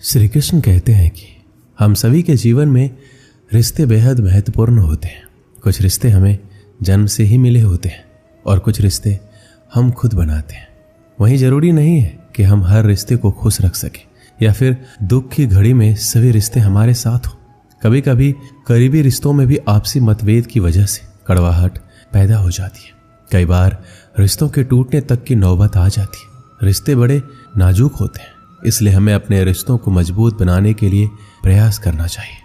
श्री कृष्ण कहते हैं कि हम सभी के जीवन में रिश्ते बेहद महत्वपूर्ण होते हैं। कुछ रिश्ते हमें जन्म से ही मिले होते हैं और कुछ रिश्ते हम खुद बनाते हैं। वहीं जरूरी नहीं है कि हम हर रिश्ते को खुश रख सकें या फिर दुख की घड़ी में सभी रिश्ते हमारे साथ हो। कभी कभी करीबी रिश्तों में भी आपसी मतभेद की वजह से कड़वाहट पैदा हो जाती है। कई बार रिश्तों के टूटने तक की नौबत आ जाती है। रिश्ते बड़े नाजुक होते हैं, इसलिए हमें अपने रिश्तों को मजबूत बनाने के लिए प्रयास करना चाहिए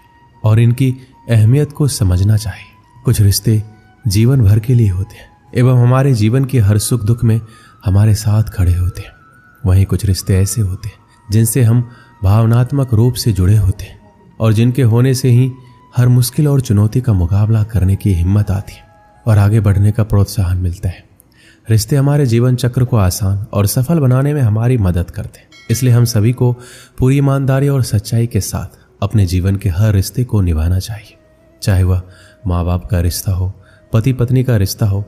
और इनकी अहमियत को समझना चाहिए। कुछ रिश्ते जीवन भर के लिए होते हैं एवं हमारे जीवन के हर सुख दुख में हमारे साथ खड़े होते हैं। वहीं कुछ रिश्ते ऐसे होते हैं जिनसे हम भावनात्मक रूप से जुड़े होते हैं और जिनके होने से ही हर मुश्किल और चुनौती का मुकाबला करने की हिम्मत आती है और आगे बढ़ने का प्रोत्साहन मिलता है। रिश्ते हमारे जीवन चक्र को आसान और सफल बनाने में हमारी मदद करते हैं। इसलिए हम सभी को पूरी ईमानदारी और सच्चाई के साथ अपने जीवन के हर रिश्ते को निभाना चाहिए, चाहे वह माँ बाप का रिश्ता हो, पति पत्नी का रिश्ता हो,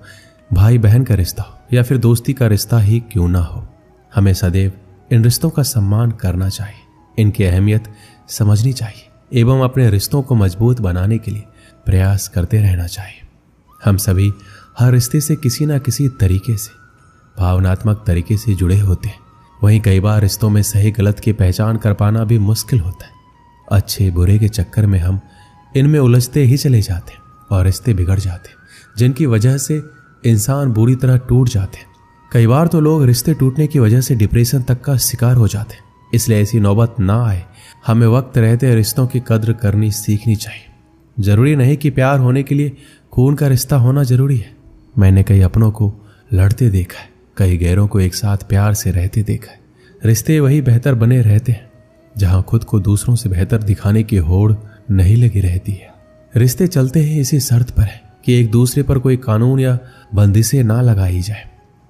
भाई बहन का रिश्ता हो या फिर दोस्ती का रिश्ता ही क्यों ना हो। हमें सदैव इन रिश्तों का सम्मान करना चाहिए, इनकी अहमियत समझनी चाहिए एवं अपने रिश्तों को मजबूत बनाने के लिए प्रयास करते रहना चाहिए। हम सभी हर रिश्ते से किसी न किसी तरीके से भावनात्मक तरीके से जुड़े होते हैं। वहीं कई बार रिश्तों में सही गलत की पहचान कर पाना भी मुश्किल होता है। अच्छे बुरे के चक्कर में हम इनमें उलझते ही चले जाते हैं और रिश्ते बिगड़ जाते हैं, जिनकी वजह से इंसान बुरी तरह टूट जाते हैं। कई बार तो लोग रिश्ते टूटने की वजह से डिप्रेशन तक का शिकार हो जाते हैं। इसलिए ऐसी नौबत ना आए, हमें वक्त रहते रिश्तों की कद्र करनी सीखनी चाहिए। जरूरी नहीं कि प्यार होने के लिए खून का रिश्ता होना जरूरी है। मैंने कई अपनों को लड़ते देखा है, कई गैरों को एक साथ प्यार से रहते देखा है। रिश्ते वही बेहतर बने रहते हैं जहां खुद को दूसरों से बेहतर दिखाने की होड़ नहीं लगी रहती है। रिश्ते चलते हैं इसी शर्त पर है कि एक दूसरे पर कोई कानून या बंदिशें ना लगाई जाए।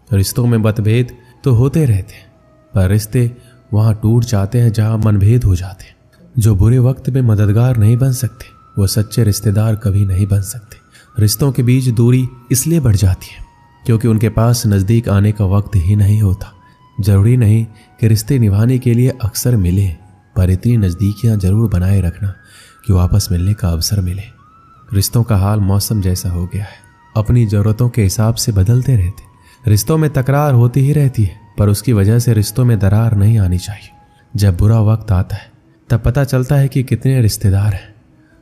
रिश्तों में मतभेद तो होते रहते हैं, पर रिश्ते वहां टूट जाते हैं जहां मनभेद हो जाते हैं। जो बुरे वक्त में मददगार नहीं बन सकते, वो सच्चे रिश्तेदार कभी नहीं बन सकते। रिश्तों के बीच दूरी इसलिए बढ़ जाती है क्योंकि उनके पास नजदीक आने का वक्त ही नहीं होता। जरूरी नहीं कि रिश्ते निभाने के लिए अक्सर मिले, पर इतनी नजदीकियां जरूर बनाए रखना कि वापस मिलने का अवसर मिले। रिश्तों का हाल मौसम जैसा हो गया है, अपनी जरूरतों के हिसाब से बदलते रहते। रिश्तों में तकरार होती ही रहती है, पर उसकी वजह से रिश्तों में दरार नहीं आनी चाहिए। जब बुरा वक्त आता है तब पता चलता है कि कितने रिश्तेदार हैं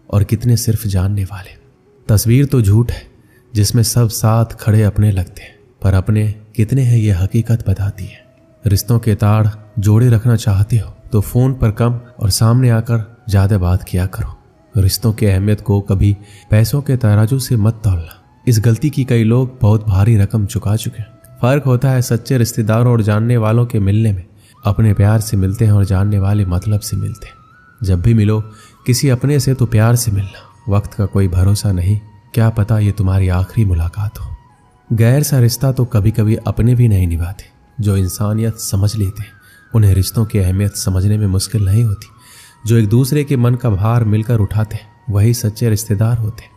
और कितने सिर्फ जानने वाले। तस्वीर तो झूठ है जिसमें सब साथ खड़े अपने लगते हैं, पर अपने कितने हैं ये हकीकत बताती है। रिश्तों के ताड़ जोड़े रखना चाहते हो तो फोन पर कम और सामने आकर ज्यादा बात किया करो। रिश्तों की अहमियत को कभी पैसों के तराजू से मत तौलना। इस गलती की कई लोग बहुत भारी रकम चुका चुके हैं। फर्क होता है सच्चे रिश्तेदारों और जानने वालों के मिलने में। अपने प्यार से मिलते हैं और जानने वाले मतलब से मिलते हैं। जब भी मिलो किसी अपने से तो प्यार से मिलना। वक्त का कोई भरोसा नहीं, क्या पता ये तुम्हारी आखिरी मुलाकात हो। गैर सा रिश्ता तो कभी कभी अपने भी नहीं निभाते। जो इंसानियत समझ लेते हैं उन्हें रिश्तों की अहमियत समझने में मुश्किल नहीं होती। जो एक दूसरे के मन का भार मिलकर उठाते हैं वही सच्चे रिश्तेदार होते हैं।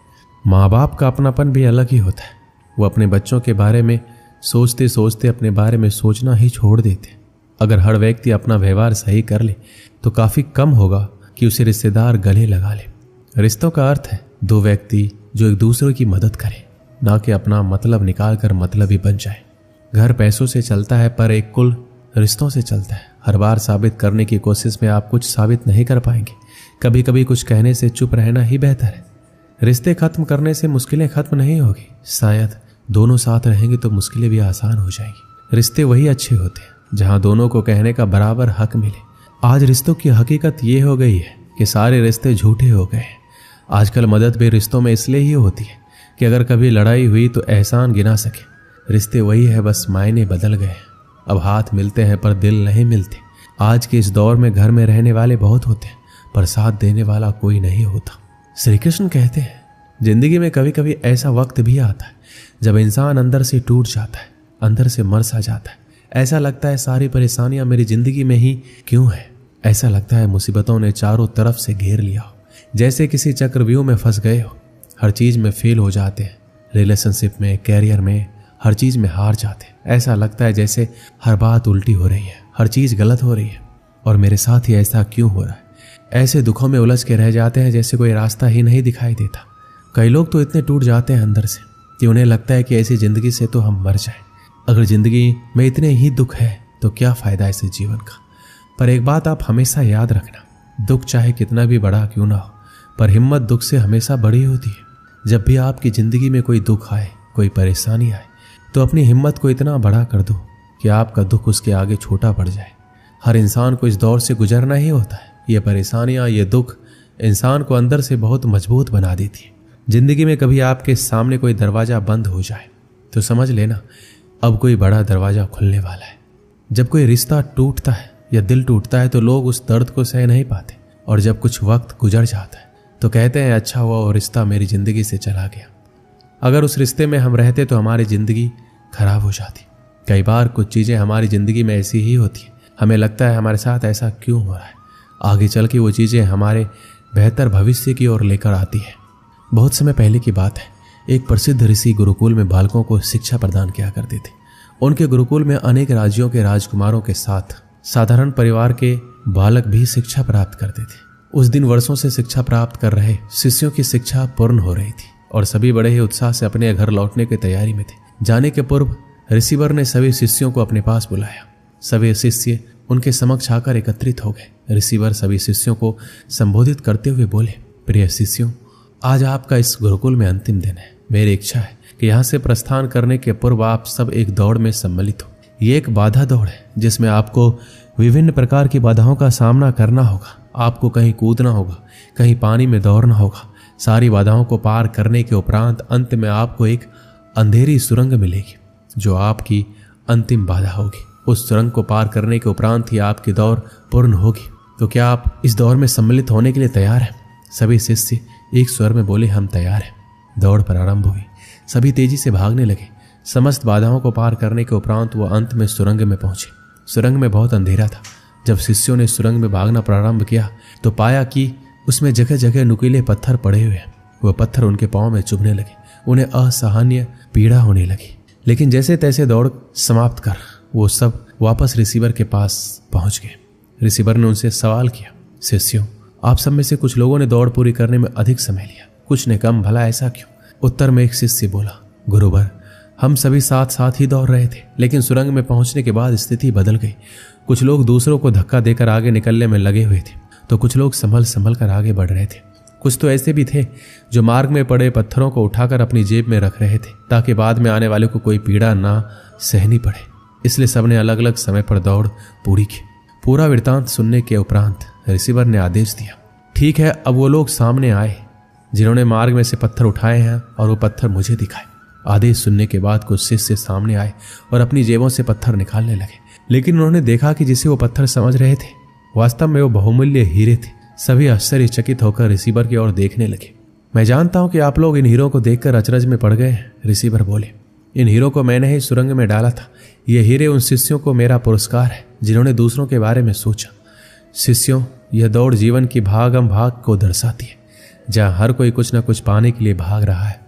माँ बाप का अपनापन भी अलग ही होता है। वो अपने बच्चों के बारे में सोचते सोचते अपने बारे में सोचना ही छोड़ देते। अगर हर व्यक्ति अपना व्यवहार सही कर ले तो काफी कम होगा कि उसे रिश्तेदार गले लगा ले। रिश्तों का अर्थ है दो व्यक्ति जो एक दूसरे की मदद करें, ना कि अपना मतलब निकाल कर मतलब ही बन जाए। घर पैसों से चलता है पर एक कुल रिश्तों से चलता है। हर बार साबित करने की कोशिश में आप कुछ साबित नहीं कर पाएंगे। कभी कभी कुछ कहने से चुप रहना ही बेहतर है। रिश्ते खत्म करने से मुश्किलें खत्म नहीं होगी, शायद दोनों साथ रहेंगे तो मुश्किलें भी आसान हो जाएंगी। रिश्ते वही अच्छे होते हैं जहां दोनों को कहने का बराबर हक मिले। आज रिश्तों की हकीकत ये हो गई है कि सारे रिश्ते झूठे हो गए हैं। आजकल मदद भी रिश्तों में इसलिए ही होती है कि अगर कभी लड़ाई हुई तो एहसान गिना सके। रिश्ते वही है, बस मायने बदल गए। अब हाथ मिलते हैं पर दिल नहीं मिलते। आज के इस दौर में घर में रहने वाले बहुत होते हैं पर साथ देने वाला कोई नहीं होता। श्री कृष्ण कहते हैं जिंदगी में कभी कभी ऐसा वक्त भी आता है जब इंसान अंदर से टूट जाता है, अंदर से मर सा जाता है। ऐसा लगता है सारी परेशानियां मेरी जिंदगी में ही क्यों है। ऐसा लगता है मुसीबतों ने चारों तरफ से घेर लिया हो, जैसे किसी चक्रव्यूह में फंस गए हो। हर चीज में फेल हो जाते हैं, रिलेशनशिप में, कैरियर में, हर चीज में हार जाते हैं। ऐसा लगता है जैसे हर बात उल्टी हो रही है, हर चीज गलत हो रही है और मेरे साथ ही ऐसा क्यों हो रहा है। ऐसे दुखों में उलझ के रह जाते हैं जैसे कोई रास्ता ही नहीं दिखाई देता। कई लोग तो इतने टूट जाते हैं अंदर से कि उन्हें लगता है कि ऐसी जिंदगी से तो हम मर जाएं। अगर जिंदगी में इतने ही दुख है तो क्या फायदा इस जीवन का। पर एक बात आप हमेशा याद रखना, दुख चाहे कितना भी बड़ा क्यों ना हो, पर हिम्मत दुख से हमेशा बड़ी होती है। जब भी आपकी जिंदगी में कोई दुख आए, कोई परेशानी आए, तो अपनी हिम्मत को इतना बड़ा कर दो कि आपका दुख उसके आगे छोटा पड़ जाए। हर इंसान को इस दौर से गुजरना ही होता है। ये परेशानियां, ये दुख इंसान को अंदर से बहुत मजबूत बना देती है। जिंदगी में कभी आपके सामने कोई दरवाजा बंद हो जाए तो समझ लेना अब कोई बड़ा दरवाजा खुलने वाला है। जब कोई रिश्ता टूटता है या दिल टूटता है तो लोग उस दर्द को सह नहीं पाते, और जब कुछ वक्त गुजर जाता है तो कहते हैं अच्छा हुआ वो रिश्ता मेरी जिंदगी से चला गया। अगर उस रिश्ते में हम रहते तो हमारी जिंदगी खराब हो जाती। कई बार कुछ चीजें हमारी जिंदगी में ऐसी ही होती है, हमें लगता है हमारे साथ ऐसा क्यों हो रहा है। आगे चल के वो चीजें हमारे बेहतर भविष्य की ओर लेकर आती है। बहुत समय पहले की बात है, एक प्रसिद्ध ऋषि गुरुकुल में बालकों को शिक्षा प्रदान किया करते थे। उनके गुरुकुल में अनेक राज्यों के राजकुमारों के साथ साधारण परिवार के बालक भी शिक्षा प्राप्त करते थे। उस दिन वर्षों से शिक्षा प्राप्त कर रहे शिष्यों की शिक्षा पूर्ण हो रही थी और सभी बड़े ही उत्साह से अपने घर लौटने की तैयारी में थे। जाने के पूर्व ऋषिवर ने सभी शिष्यों को अपने पास बुलाया। सभी शिष्य उनके समक्ष आकर एकत्रित हो गए। ऋषिवर सभी शिष्यों को संबोधित करते हुए बोले, प्रिय शिष्यों, आज आपका इस गुरुकुल में अंतिम दिन है। मेरी इच्छा है कि यहाँ से प्रस्थान करने के पूर्व आप सब एक दौड़ में सम्मिलित हो। ये एक बाधा दौड़ है जिसमें आपको विभिन्न प्रकार की बाधाओं का सामना करना होगा। आपको कहीं कूदना होगा, कहीं पानी में दौड़ना होगा। सारी बाधाओं को पार करने के उपरांत अंत में आपको एक अंधेरी सुरंग मिलेगी जो आपकी अंतिम बाधा होगी। उस सुरंग को पार करने के उपरांत ही आपकी दौड़ पूर्ण होगी। तो क्या आप इस दौड़ में सम्मिलित होने के लिए तैयार हैं? सभी शिष्य एक स्वर में बोले, हम तैयार हैं। दौड़ प्रारंभ हुई। सभी तेजी से भागने लगे। समस्त बाधाओं को पार करने के उपरांत वो अंत में सुरंग में पहुंचे। सुरंग में बहुत अंधेरा था। जब शिष्यों ने सुरंग में भागना प्रारंभ किया तो पाया कि उसमें जगह जगह नुकीले पत्थर पड़े हुए हैं। वह पत्थर उनके पांव में चुभने लगे। उन्हें असहनीय पीड़ा होने लगी। लेकिन जैसे तैसे दौड़ समाप्त कर वो सब वापस रिसीवर के पास पहुंच गए। रिसीवर ने उनसे सवाल किया, शिष्यों, आप सब में से कुछ लोगों ने दौड़ पूरी करने में अधिक समय लिया, कुछ ने कम, भला ऐसा क्यों? उत्तर में एक शिष्य बोला, गुरुवर, हम सभी साथ साथ ही दौड़ रहे थे, लेकिन सुरंग में पहुंचने के बाद स्थिति बदल गई। कुछ लोग दूसरों को धक्का देकर आगे निकलने में लगे हुए थे, तो कुछ लोग संभल संभल कर आगे बढ़ रहे थे। कुछ तो ऐसे भी थे जो मार्ग में पड़े पत्थरों को उठाकर अपनी जेब में रख रहे थे ताकि बाद में आने वाले को कोई पीड़ा ना सहनी पड़े। इसलिए सबने अलग अलग समय पर दौड़ पूरी की। पूरा वृत्तांत सुनने के उपरांत रिसीवर ने आदेश दिया, ठीक है, अब वो लोग सामने आए जिन्होंने मार्ग में से पत्थर उठाए हैं और वो पत्थर मुझे दिखाए। आदेश सुनने के बाद कुछ शिष्य सामने आए और अपनी जेबों से पत्थर निकालने लगे, लेकिन उन्होंने देखा कि जिसे वो पत्थर समझ रहे थे वास्तव में वो बहुमूल्य हीरे थे। सभी आश्चर्यचकित होकर रिसीवर की ओर देखने लगे। मैं जानता हूं कि आप लोग इन हीरों को देखकर अचरज में पड़ गए हैं, रिसीवर बोले। इन हीरों को मैंने ही सुरंग में डाला था। ये हीरे उन शिष्यों को मेरा पुरस्कार है जिन्होंने दूसरों के बारे में सोचा। शिष्यों, यह दौड़ जीवन की भागम भाग को दर्शाती है, जहां हर कोई कुछ न कुछ पाने के लिए भाग रहा है,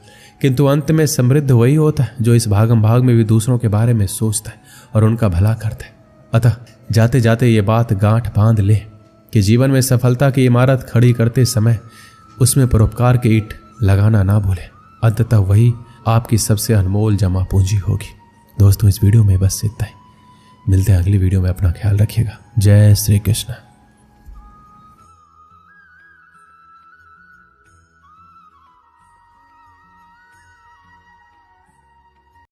किंतु अंत में समृद्ध वही होता है जो इस भागम भाग में भी दूसरों के बारे में सोचता है और उनका भला करता है। अतः जाते जाते ये बात गांठ बांध ले कि जीवन में सफलता की इमारत खड़ी करते समय उसमें परोपकार की ईंट लगाना ना भूले। अंततः वही आपकी सबसे अनमोल जमा पूंजी होगी। दोस्तों, इस वीडियो में बस इतना ही। मिलते हैं अगली वीडियो में। अपना ख्याल रखिएगा। जय श्री कृष्ण।